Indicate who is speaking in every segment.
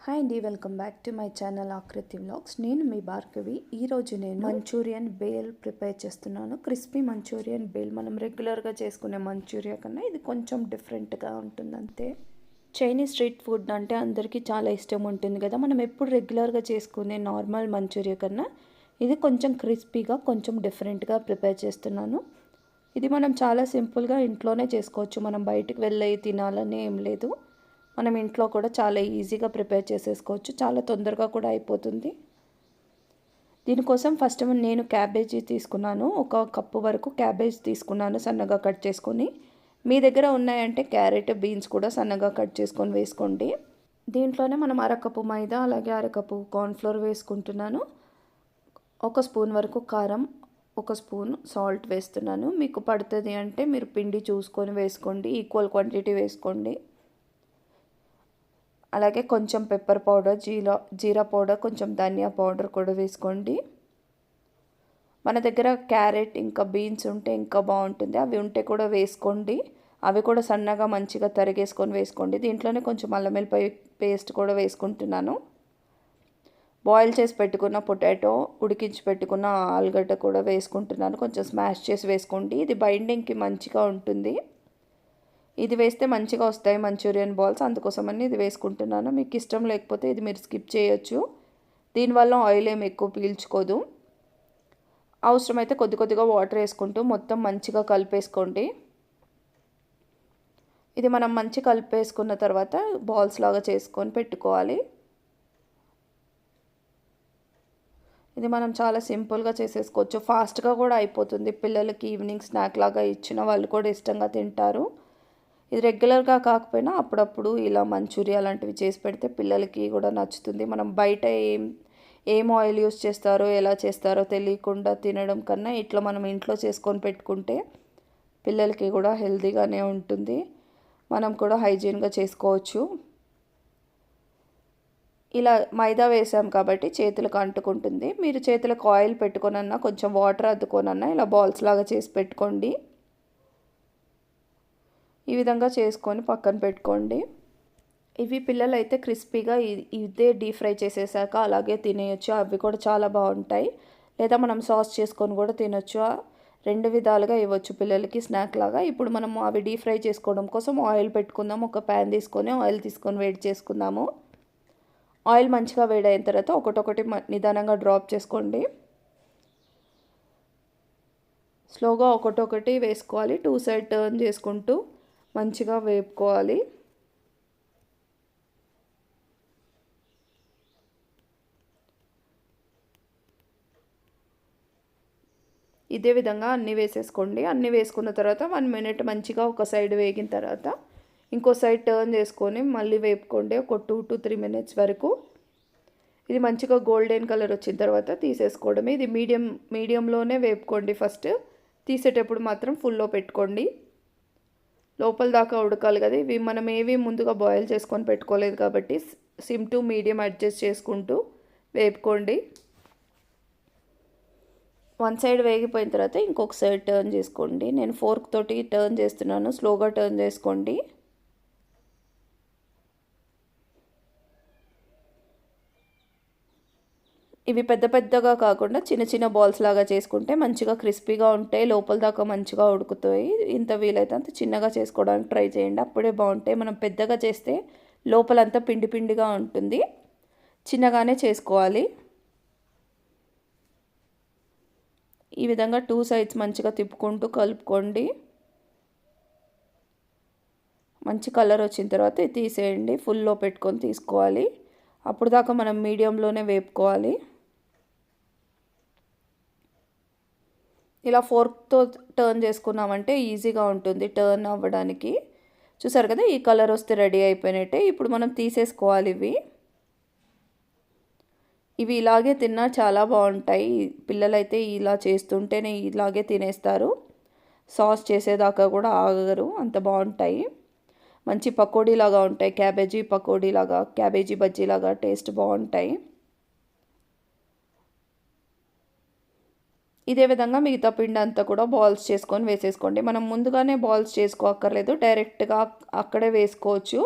Speaker 1: Hi అండి, welcome back to my channel ఆకృతి vlogs. నేను మీ భార్గవి. ఈరోజు నేను మంచూరియన్ బేల్ ప్రిపేర్ చేస్తున్నాను. Crispy Manchurian bale. మనం రెగ్యులర్గా చేసుకునే మంచూరియా కన్నా ఇది కొంచెం డిఫరెంట్గా ఉంటుంది అంతే. చైనీస్ స్ట్రీట్ ఫుడ్ అంటే అందరికీ చాలా ఇష్టం ఉంటుంది కదా. మనం ఎప్పుడు రెగ్యులర్గా చేసుకునే నార్మల్ మంచూరియా కన్నా ఇది కొంచెం క్రిస్పీగా, కొంచెం డిఫరెంట్గా ప్రిపేర్ చేస్తున్నాను. ఇది మనం చాలా సింపుల్గా ఇంట్లోనే చేసుకోవచ్చు. మనం బయటికి వెళ్ళి తినాలని ఏం లేదు. మనం ఇంట్లో కూడా చాలా ఈజీగా ప్రిపేర్ చేసేసుకోవచ్చు. చాలా తొందరగా కూడా అయిపోతుంది. దీనికోసం ఫస్ట్ నేను క్యాబేజీ తీసుకున్నాను. 1 కప్పు వరకు క్యాబేజ్ తీసుకున్నాను సన్నగా కట్ చేసుకొని. మీ దగ్గర ఉన్నాయంటే క్యారెట్, బీన్స్ కూడా సన్నగా కట్ చేసుకొని వేసుకోండి. దీంట్లోనే మనం 1/2 కప్పు మైదా, అలాగే 1/2 కప్పు కార్న్ఫ్లోర్ వేసుకుంటున్నాను. 1 స్పూన్ వరకు కారం, 1 స్పూన్ సాల్ట్ వేస్తున్నాను. మీకు పడుతుంది అంటే మీరు పిండి చూసుకొని వేసుకోండి, ఈక్వల్ క్వాంటిటీ వేసుకోండి. అలాగే కొంచెం పెప్పర్ పౌడర్, జీరా పౌడర్, కొంచెం ధనియా పౌడర్ కూడా వేసుకోండి. మన దగ్గర క్యారెట్ ఇంకా బీన్స్ ఉంటే ఇంకా బాగుంటుంది. అవి ఉంటే కూడా వేసుకోండి. అవి కూడా సన్నగా మంచిగా తరిగేసుకొని వేసుకోండి. దీంట్లోనే కొంచెం అల్లం వెల్లిపాయ పేస్ట్ కూడా వేసుకుంటున్నాను. బాయిల్ చేసి పెట్టుకున్న పొటాటో, ఉడికించి పెట్టుకున్న ఆలుగడ్డ కూడా వేసుకుంటున్నాను. కొంచెం స్మాష్ చేసి వేసుకోండి. ఇది బైండింగ్కి మంచిగా ఉంటుంది. ఇది వేస్తే మంచిగా వస్తాయి మంచూరియన్ బాల్స్, అందుకోసమని ఇది వేసుకుంటున్నాను. మీకు ఇష్టం లేకపోతే ఇది మీరు స్కిప్ చేయొచ్చు. దీనివల్ల ఆయిల్ ఏమి ఎక్కువ పీల్చుకోదు. అవసరమైతే కొద్ది కొద్దిగా వాటర్ వేసుకుంటూ మొత్తం మంచిగా కలిపేసుకోండి. ఇది మనం మంచి కలిపేసుకున్న తర్వాత బాల్స్ లాగా చేసుకొని పెట్టుకోవాలి. ఇది మనం చాలా సింపుల్గా చేసేసుకోవచ్చు. ఫాస్ట్గా కూడా అయిపోతుంది. పిల్లలకి ఈవినింగ్ స్నాక్ లాగా ఇచ్చిన వాళ్ళు కూడా ఇష్టంగా తింటారు. ఇది రెగ్యులర్గా కాకపోయినా అప్పుడప్పుడు ఇలా మంచూరియా లాంటివి చేసి పెడితే పిల్లలకి కూడా నచ్చుతుంది. మనం బయట ఏం ఆయిల్ యూస్ చేస్తారో, ఎలా చేస్తారో తెలియకుండా తినడం కన్నా ఇట్లా మనం ఇంట్లో చేసుకొని పెట్టుకుంటే పిల్లలకి కూడా హెల్తీగానే ఉంటుంది. మనం కూడా హైజీన్గా చేసుకోవచ్చు. ఇలా మైదా వేసాం కాబట్టి చేతులకు అంటుకుంటుంది. మీరు చేతులకు ఆయిల్ పెట్టుకొనన్నా, కొంచెం వాటర్ అద్దుకొనన్నా ఇలా బాల్స్ లాగా చేసి పెట్టుకోండి. ఈ విధంగా చేసుకొని పక్కన పెట్టుకోండి. ఇవి పిల్లలు అయితే క్రిస్పీగా ఇదే డీప్ ఫ్రై చేసేసాక అలాగే తినేయచ్చు. అవి కూడా చాలా బాగుంటాయి. లేదా మనం సాస్ చేసుకొని కూడా తినొచ్చు. 2 విధాలుగా ఇవ్వచ్చు పిల్లలకి స్నాక్ లాగా. ఇప్పుడు మనము అవి డీప్ ఫ్రై చేసుకోవడం కోసం ఆయిల్ పెట్టుకుందాం. ఒక ప్యాన్ తీసుకొని ఆయిల్ తీసుకొని వేడి చేసుకుందాము. ఆయిల్ మంచిగా వేడైన తర్వాత ఒకటొకటి నిదానంగా డ్రాప్ చేసుకోండి. స్లోగా ఒకటొకటి వేసుకోవాలి. 2 సైడ్ టర్న్ చేసుకుంటూ మంచిగా వేపుకోవాలి. ఇదే విధంగా అన్నీ వేసేసుకోండి. అన్నీ వేసుకున్న తర్వాత 1 మినిట్ మంచిగా ఒక సైడ్ వేగిన తర్వాత ఇంకో సైడ్ టర్న్ చేసుకొని మళ్ళీ వేపుకోండి. ఒక 2 to 3 మినిట్స్ వరకు. ఇది మంచిగా గోల్డెన్ కలర్ వచ్చిన తర్వాత తీసేసుకోవడమే. ఇది మీడియంలోనే వేపుకోండి. ఫస్ట్ తీసేటప్పుడు మాత్రం ఫుల్లో పెట్టుకోండి. లోపల దాకా ఉడకాలి కదా. ఇవి మనం ఏవి ముందుగా బాయిల్ చేసుకొని పెట్టుకోలేదు కాబట్టి సిమ్ టు మీడియం అడ్జస్ట్ చేసుకుంటూ వేపుకోండి. 1 సైడ్ వేగిపోయిన తర్వాత ఇంకొక సైడ్ టర్న్ చేసుకోండి. నేను ఫోర్క్ తోటి టర్న్ చేస్తున్నాను. స్లోగా టర్న్ చేసుకోండి. ఇవి పెద్ద పెద్దగా కాకుండా చిన్న చిన్న బాల్స్ లాగా చేసుకుంటే మంచిగా క్రిస్పీగా ఉంటాయి. లోపల దాకా మంచిగా ఉడుకుతాయి. ఇంత వీలైతే అంత చిన్నగా చేసుకోవడానికి ట్రై చేయండి. అప్పుడే బాగుంటాయి. మనం పెద్దగా చేస్తే లోపలంతా పిండి పిండిగా ఉంటుంది. చిన్నగానే చేసుకోవాలి. ఈ విధంగా 2 సైడ్స్ మంచిగా తిప్పుకుంటూ కలుపుకోండి. మంచి కలర్ వచ్చిన తర్వాత తీసేయండి. ఫుల్లో పెట్టుకొని తీసుకోవాలి. అప్పుడు దాకా మనం మీడియంలోనే వేపుకోవాలి. ఇలా ఫోర్క్తో టర్న్ చేసుకున్నామంటే ఈజీగా ఉంటుంది టర్న్ అవ్వడానికి. చూసారు కదా, ఈ కలర్ వస్తే రెడీ అయిపోయినట్టే. ఇప్పుడు మనం తీసేసుకోవాలి. ఇవి ఇలాగే తిన్నా చాలా బాగుంటాయి. పిల్లలైతే ఇలా చేస్తుంటేనే ఇలాగే తినేస్తారు. సాస్ చేసేదాకా కూడా ఆగరు, అంత బాగుంటాయి. మంచి పకోడీలాగా ఉంటాయి. క్యాబేజీ పకోడీలాగా, క్యాబేజీ బజ్జీలాగా టేస్ట్ బాగుంటాయి. ఇదే విధంగా మిగతా పిండి అంతా కూడా బాల్స్ చేసుకొని వేసేసుకోండి. మనం ముందుగానే బాల్స్ చేసుకోక్కర్లేదు, డైరెక్ట్గా అక్కడే వేసుకోవచ్చు.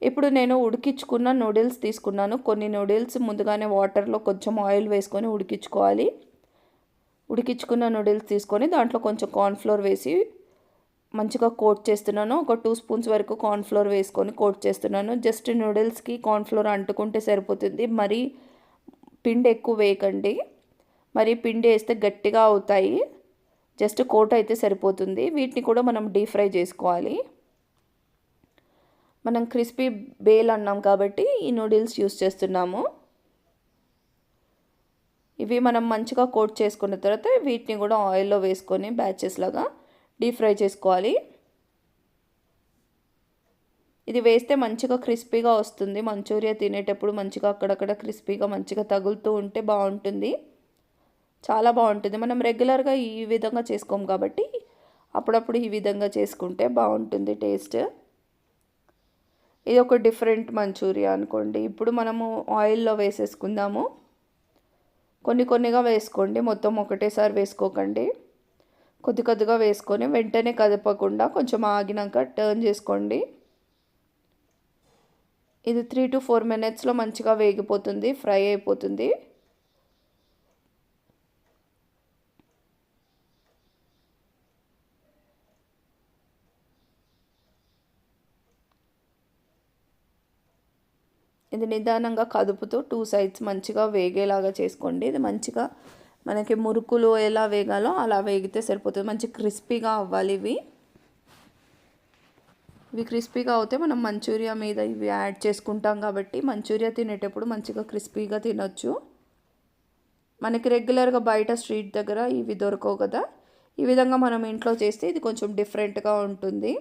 Speaker 1: ఇప్పుడు నేను ఉడికించుకున్న నూడిల్స్ తీసుకున్నాను. కొన్ని నూడిల్స్ ముందుగానే వాటర్లో కొంచెం ఆయిల్ వేసుకొని ఉడికించుకోవాలి. ఉడికించుకున్న నూడిల్స్ తీసుకొని దాంట్లో కొంచెం కార్న్ఫ్లోర్ వేసి మంచిగా కోట్ చేస్తున్నాను. ఒక 2 స్పూన్స్ వరకు కార్న్ఫ్లోర్ వేసుకొని కోట్ చేస్తున్నాను. జస్ట్ నూడిల్స్కి కార్న్ఫ్లోర్ అంటుకుంటే సరిపోతుంది. మరి పిండి ఎక్కువ వేయకండి. మరి పిండి వేస్తే గట్టిగా అవుతాయి. జస్ట్ కోట్ అయితే సరిపోతుంది. వీటిని కూడా మనం డీప్ ఫ్రై చేసుకోవాలి. మనం క్రిస్పీ బేల్ అన్నాం కాబట్టి ఈ నూడిల్స్ యూస్ చేస్తున్నాము. ఇవి మనం మంచిగా కోట్ చేసుకున్న తర్వాత వీటిని కూడా ఆయిల్లో వేసుకొని బ్యాచెస్ లాగా డీప్ ఫ్రై చేసుకోవాలి. ఇది వేస్తే మంచిగా క్రిస్పీగా వస్తుంది. మంచూరియా తినేటప్పుడు మంచిగా అక్కడక్కడ క్రిస్పీగా మంచిగా తగులుతూ ఉంటే బాగుంటుంది. చాలా బాగుంటుంది. మనం రెగ్యులర్గా ఈ విధంగా చేసుకోం కాబట్టి అప్పుడప్పుడు ఈ విధంగా చేసుకుంటే బాగుంటుంది టేస్ట్. ఇది ఒక డిఫరెంట్ మంచూరియా అనుకోండి. ఇప్పుడు మనము ఆయిల్లో వేసేసుకుందాము. కొన్నిగా వేసుకోండి, మొత్తం ఒకటేసారి వేసుకోకండి. కొద్దిగా వేసుకొని వెంటనే కదపకుండా కొంచెం ఆగినాక టర్న్ చేసుకోండి. ఇది 3 to 4 minutesలో మంచిగా వేగిపోతుంది, ఫ్రై అయిపోతుంది. ఇది నిదానంగా కదుపుతూ 2 sides మంచిగా వేగేలాగా చేసుకోండి. ఇది మంచిగా మనకి మురుకులు ఎలా వేగాలో అలా వేగితే సరిపోతుంది. మంచి క్రిస్పీగా అవ్వాలి ఇవి క్రిస్పీగా అవుతే మనం మంచూరియా మీద ఇవి యాడ్ చేసుకుంటాం కాబట్టి మంచూరియా తినేటప్పుడు మంచిగా క్రిస్పీగా తినొచ్చు. మనకి రెగ్యులర్గా బయట స్ట్రీట్ దగ్గర ఇవి దొరకవు కదా. ఈ విధంగా మనం ఇంట్లో చేస్తే ఇది కొంచెం డిఫరెంట్గా ఉంటుంది.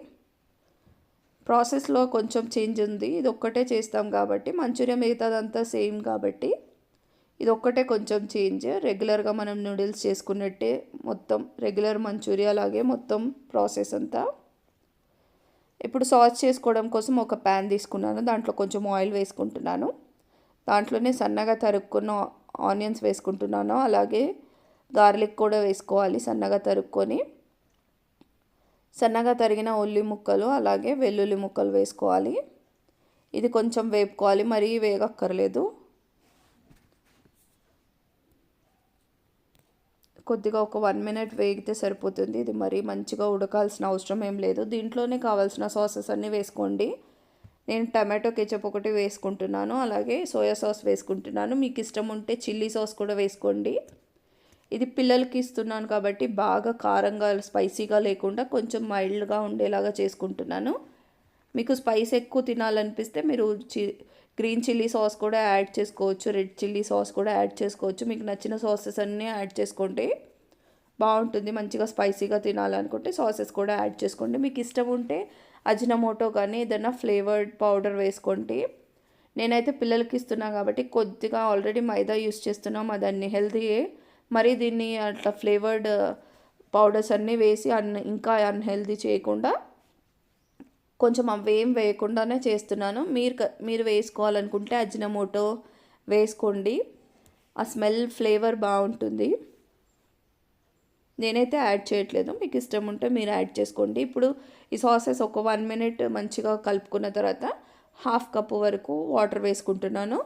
Speaker 1: ప్రాసెస్లో కొంచెం చేంజ్ ఉంది. ఇది ఒక్కటే చేస్తాం కాబట్టి మంచూరియా మిగతాదంతా సేమ్ కాబట్టి ఇది ఒక్కటే కొంచెం చేంజ్. రెగ్యులర్గా మనం నూడిల్స్ చేసుకున్నట్టే మొత్తం రెగ్యులర్ మంచూరియా లాగే మొత్తం ప్రాసెస్ అంతా. ఇప్పుడు సాస్ చేసుకోవడం కోసం ఒక ప్యాన్ తీసుకున్నాను. దాంట్లో కొంచెం ఆయిల్ వేసుకుంటున్నాను. దాంట్లోనే సన్నగా తరుక్కున్న ఆనియన్స్ వేసుకుంటున్నాను. అలాగే గార్లిక్ కూడా వేసుకోవాలి సన్నగా తరుక్కొని. సన్నగా తరిగిన ఉల్లి ముక్కలు అలాగే వెల్లుల్లి ముక్కలు వేసుకోవాలి. ఇది కొంచెం వేపుకోవాలి, మరీ వేగక్కర్లేదు. కొద్దిగా ఒక 1 minute వేగితే సరిపోతుంది. ఇది మరీ మంచిగా ఉడకాల్సిన అవసరం ఏం లేదు. దీంట్లోనే కావాల్సిన సాసెస్ అన్నీ వేసుకోండి. నేను టమాటో కెచప్ ఒకటి వేసుకుంటున్నాను, అలాగే సోయా సాస్ వేసుకుంటున్నాను. మీకు ఇష్టం ఉంటే చిల్లీ సాస్ కూడా వేసుకోండి. ఇది పిల్లలకి ఇస్తున్నాను కాబట్టి బాగా కారంగా స్పైసీగా లేకుండా కొంచెం మైల్డ్గా ఉండేలాగా చేసుకుంటున్నాను. మీకు స్పైస్ ఎక్కువ తినాలనిపిస్తే మీరు గ్రీన్ చిల్లీ సాస్ కూడా యాడ్ చేసుకోవచ్చు, రెడ్ చిల్లీ సాస్ కూడా యాడ్ చేసుకోవచ్చు. మీకు నచ్చిన సాసెస్ అన్నీ యాడ్ చేసుకోండి, బాగుంటుంది. మంచిగా స్పైసీగా తినాలనుకుంటే సాసెస్ కూడా యాడ్ చేసుకోండి. మీకు ఇష్టం ఉంటే అజినమోటో కానీ ఏదైనా ఫ్లేవర్డ్ పౌడర్ వేసుకోండి. నేనైతే పిల్లలకి ఇస్తున్నాను కాబట్టి కొద్దిగా ఆల్రెడీ మైదా యూస్ చేస్తున్నాం, అదన్నీ హెల్తీయే. మరి దీన్ని అట్లా ఫ్లేవర్డ్ పౌడర్స్ అన్నీ వేసి ఇంకా అన్హెల్తీ చేయకుండా కొంచెం అవేం వేయకుండానే చేస్తున్నాను. మీరు వేసుకోవాలనుకుంటే అజినమోటో వేసుకోండి, ఆ స్మెల్ ఫ్లేవర్ బాగుంటుంది. నేనైతే యాడ్ చేయట్లేదు, మీకు ఇష్టం ఉంటే మీరు యాడ్ చేసుకోండి. ఇప్పుడు ఈ సాసెస్ ఒక 1 minute మంచిగా కలుపుకున్న తర్వాత 1/2 cup వరకు వాటర్ వేసుకుంటున్నాను.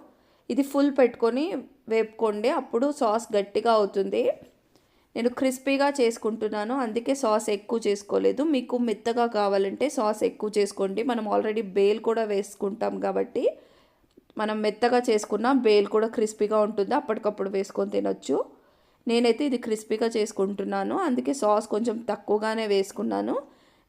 Speaker 1: ఇది ఫుల్ పెట్టుకొని వేపుకోండి, అప్పుడు సాస్ గట్టిగా అవుతుంది. నేను క్రిస్పీగా చేసుకుంటున్నాను, అందుకే సాస్ ఎక్కువ చేసుకోలేదు. మీకు మెత్తగా కావాలంటే సాస్ ఎక్కువ చేసుకోండి. మనం ఆల్రెడీ బేల్ కూడా వేసుకుంటాం కాబట్టి మనం మెత్తగా చేసుకున్న బేల్ కూడా క్రిస్పీగా ఉంటుంది, అప్పటికప్పుడు వేసుకొని తినొచ్చు. నేనైతే ఇది క్రిస్పీగా చేసుకుంటున్నాను, అందుకే సాస్ కొంచెం తక్కువగానే వేసుకున్నాను.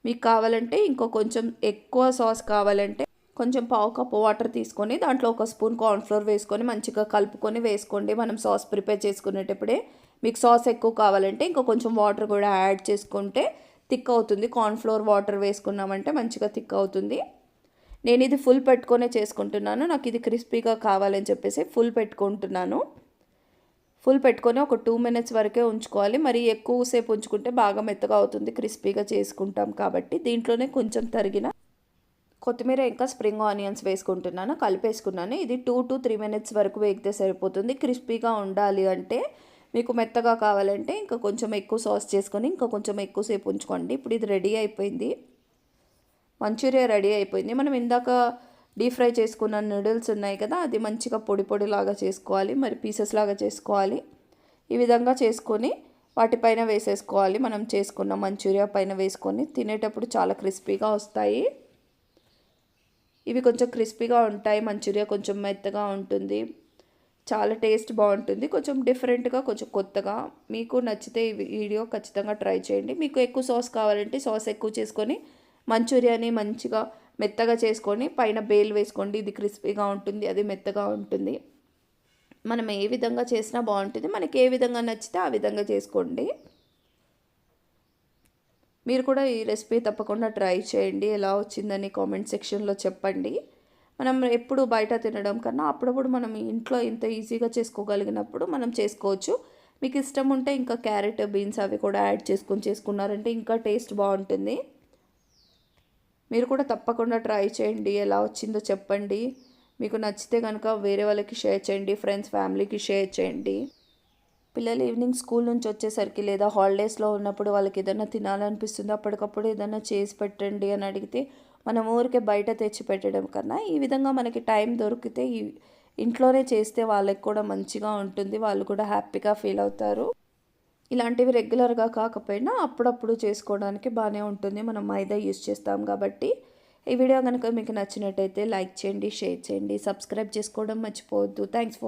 Speaker 1: మీకు కావాలంటే ఇంకో కొంచెం ఎక్కువ సాస్ కావాలంటే కొంచెం 1/2 cup వాటర్ తీసుకొని దాంట్లో 1 స్పూన్ కార్న్ఫ్లోర్ వేసుకొని మంచిగా కలుపుకొని వేసుకోండి. మనం సాస్ ప్రిపేర్ చేసుకునేటప్పుడే మీకు సాస్ ఎక్కువ కావాలంటే ఇంకో కొంచెం వాటర్ కూడా యాడ్ చేసుకుంటే థిక్ అవుతుంది. కార్న్ఫ్లోర్ వాటర్ వేసుకున్నామంటే మంచిగా థిక్ అవుతుంది. నేను ఇది ఫుల్ పెట్టుకొనే చేసుకుంటున్నాను, నాకు ఇది క్రిస్పీగా కావాలని చెప్పేసి ఫుల్ పెట్టుకుంటున్నాను. ఫుల్ పెట్టుకొని ఒక 2 minutes వరకే ఉంచుకోవాలి. మరి ఎక్కువసేపు ఉంచుకుంటే బాగా మెత్తగా అవుతుంది, క్రిస్పీగా చేసుకుంటాం కాబట్టి. దీంట్లోనే కొంచెం తరిగిన కొత్తిమీర ఇంకా స్ప్రింగ్ ఆనియన్స్ వేసుకుంటున్నాను, కలిపేసుకున్నాను. ఇది 2 to 3 minutes వరకు వేగితే సరిపోతుంది. క్రిస్పీగా ఉండాలి అంటే మీకు మెత్తగా కావాలంటే ఇంకా కొంచెం ఎక్కువ సాస్ చేసుకొని ఇంకా కొంచెం ఎక్కువసేపు ఉంచుకోండి. ఇప్పుడు ఇది రెడీ అయిపోయింది, మంచూరియా రెడీ అయిపోయింది. మనం ఇందాక డీప్ ఫ్రై చేసుకున్న నూడిల్స్ ఉన్నాయి కదా, అది మంచిగా పొడి పొడిలాగా చేసుకోవాలి, మరి పీసెస్ లాగా చేసుకోవాలి. ఈ విధంగా చేసుకొని వాటిపైన వేసేసుకోవాలి. మనం చేసుకున్న మంచూరియా పైన వేసుకొని తినేటప్పుడు చాలా క్రిస్పీగా వస్తాయి. ఇవి కొంచెం క్రిస్పీగా ఉంటాయి, మంచూరియా కొంచెం మెత్తగా ఉంటుంది, చాలా టేస్ట్ బాగుంటుంది. కొంచెం డిఫరెంట్గా, కొంచెం కొత్తగా. మీకు నచ్చితే ఈ వీడియో ఖచ్చితంగా ట్రై చేయండి. మీకు ఎక్కువ సాస్ కావాలంటే సాస్ ఎక్కువ చేసుకొని మంచూరియాని మంచిగా మెత్తగా చేసుకొని పైన బేల్ వేసుకోండి. ఇది క్రిస్పీగా ఉంటుంది, అది మెత్తగా ఉంటుంది. మనం ఏ విధంగా చేసినా బాగుంటుంది. మనకి ఏ విధంగా నచ్చితే ఆ విధంగా చేసుకోండి. మీరు కూడా ఈ రెసిపీ తప్పకుండా ట్రై చేయండి. ఎలా వచ్చిందని కామెంట్ సెక్షన్లో చెప్పండి. మనం ఎప్పుడు బయట తినడం కన్నా అప్పుడప్పుడు మనం ఇంట్లో ఇంత ఈజీగా చేసుకోగలిగినప్పుడు మనం చేసుకోవచ్చు. మీకు ఇష్టం ఉంటే ఇంకా క్యారెట్, బీన్స్ అవి కూడా యాడ్ చేసుకున్నారంటే ఇంకా టేస్ట్ బాగుంటుంది. మీరు కూడా తప్పకుండా ట్రై చేయండి. ఎలా వచ్చిందో చెప్పండి. మీకు నచ్చితే కనుక వేరే వాళ్ళకి షేర్ చేయండి, ఫ్రెండ్స్ ఫ్యామిలీకి షేర్ చేయండి. పిల్లలు ఈవినింగ్ స్కూల్ నుంచి వచ్చేసరికి లేదా హాలిడేస్లో ఉన్నప్పుడు వాళ్ళకి ఏదైనా తినాలనిపిస్తుంది, అప్పటికప్పుడు ఏదైనా చేసి పెట్టండి అని అడిగితే మనం ఊరికే బయట తెచ్చి పెట్టడం కన్నా ఈ విధంగా మనకి టైం దొరికితే ఇంట్లోనే చేస్తే వాళ్ళకి కూడా మంచిగా ఉంటుంది, వాళ్ళు కూడా హ్యాపీగా ఫీల్ అవుతారు. ఇలాంటివి రెగ్యులర్గా కాకపోయినా అప్పుడప్పుడు చేసుకోవడానికి బాగానే ఉంటుంది. మనం మైదా యూస్ చేస్తాం కాబట్టి. ఈ వీడియో కనుక మీకు నచ్చినట్టయితే లైక్ చేయండి, షేర్ చేయండి, సబ్స్క్రైబ్ చేసుకోవడం మర్చిపోవద్దు. Thanks for